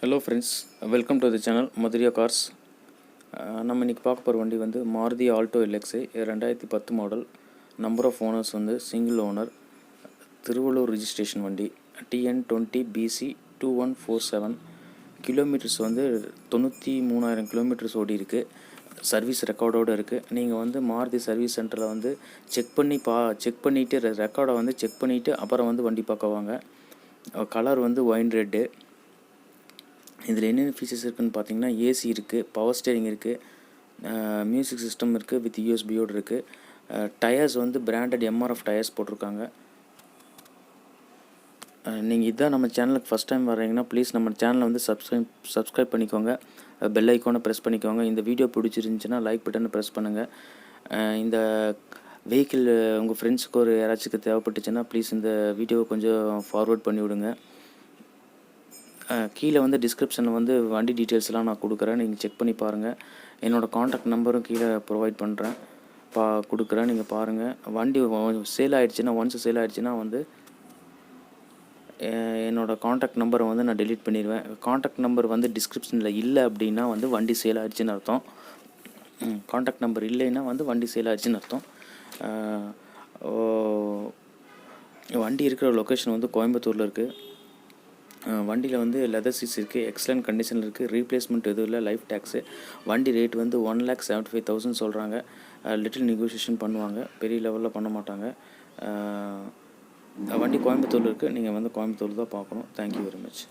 Hello friends, welcome to the channel Madurai Cars. நம்ம இன்னைக்கு பார்க்க போகிற வண்டி வந்து Maruti Alto LXI 2010 மாடல். நம்பர் ஆஃப் ஓனர்ஸ் வந்து சிங்கிள் ஓனர். திருவள்ளூர் ரெஜிஸ்ட்ரேஷன் வண்டி TN20BC2147. கிலோமீட்டர்ஸ் வந்து 93,000 கிலோமீட்டர்ஸ் ஓடி இருக்குது. சர்வீஸ் ரெக்கார்டோடு இருக்குது. நீங்கள் வந்து மாருதி சர்வீஸ் சென்டரில் வந்து செக் பண்ணிவிட்டு ரெக்கார்டை வந்து செக் பண்ணிவிட்டு அப்புறம் வந்து வண்டி பார்க்க வாங்க. கலர் வந்து ஒயின் ரெட்டு. இதில் என்னென்ன ஃபீச்சர்ஸ் இருக்குதுன்னு பார்த்தீங்கன்னா, ஏசி இருக்குது, பவர் ஸ்டேரிங் இருக்குது, மியூசிக் சிஸ்டம் இருக்குது, வித் யூஎஸ்பியோடு இருக்குது. டயர்ஸ் வந்து பிராண்டட் MRF டயர்ஸ் போட்டிருக்காங்க. நீங்கள் இதான் நம்ம சேனலுக்கு ஃபஸ்ட் டைம் வர்றீங்கன்னா ப்ளீஸ் நம்ம சேனலை வந்து சப்ஸ்கிரைப் பண்ணிக்கோங்க. பெல் ஐக்கானை ப்ரெஸ் பண்ணிக்கோங்க. இந்த வீடியோ பிடிச்சிருந்துச்சின்னா லைக் பட்டனை ப்ரெஸ் பண்ணுங்கள். இந்த வெஹிக்கிள் உங்கள் ஃப்ரெண்ட்ஸுக்கு ஒரு யாராச்சுக்கு தேவைப்பட்டுச்சுன்னா ப்ளீஸ் இந்த வீடியோவை கொஞ்சம் ஃபார்வர்ட் பண்ணி விடுங்க. கீழே வந்து டிஸ்கிரிப்ஷனில் வந்து வண்டி டீட்டெயில்ஸ்லாம் நான் கொடுக்குறேன். நீங்கள் செக் பண்ணி பாருங்கள். என்னோடய காண்டாக்ட் நம்பரும் கீழே ப்ரொவைட் பண்ணுறேன், கொடுக்குறேன். நீங்கள் பாருங்கள். வண்டி சேல் ஆகிடுச்சுன்னா ஒன்ஸ் சேல் ஆகிடுச்சுன்னா வந்து என்னோடய காண்டாக்ட் நம்பரை வந்து நான் டெலீட் பண்ணிடுவேன். காண்டாக்ட் நம்பர் வந்து டிஸ்கிரிப்ஷனில் இல்லை அப்படின்னா வந்து வண்டி சேல் ஆகிடுச்சின்னு அர்த்தம். காண்டாக்ட் நம்பர் இல்லைன்னா வந்து வண்டி சேல் ஆகிடுச்சின்னு அர்த்தம். வண்டி இருக்கிற லொக்கேஷன் வந்து கோயம்புத்தூரில் இருக்குது. வண்டியில் வந்து லெதர் சீட்ஸ் இருக்குது, எக்ஸலண்ட் கண்டிஷனில் இருக்குது, ரீப்ளேஸ்மெண்ட் எதுவும் இல்லை, லைஃப் டேக்ஸு. வண்டி ரேட் வந்து 1,75,000 சொல்கிறாங்க. லிட்டில் நெகோசியேஷன் பண்ணுவாங்க, பெரிய லெவலில் பண்ண மாட்டாங்க. வண்டி கோயம்புத்தூரில் இருக்குது. நீங்கள் வந்து கோயம்புத்தூர் தான் பார்க்கணும். Thank you very much.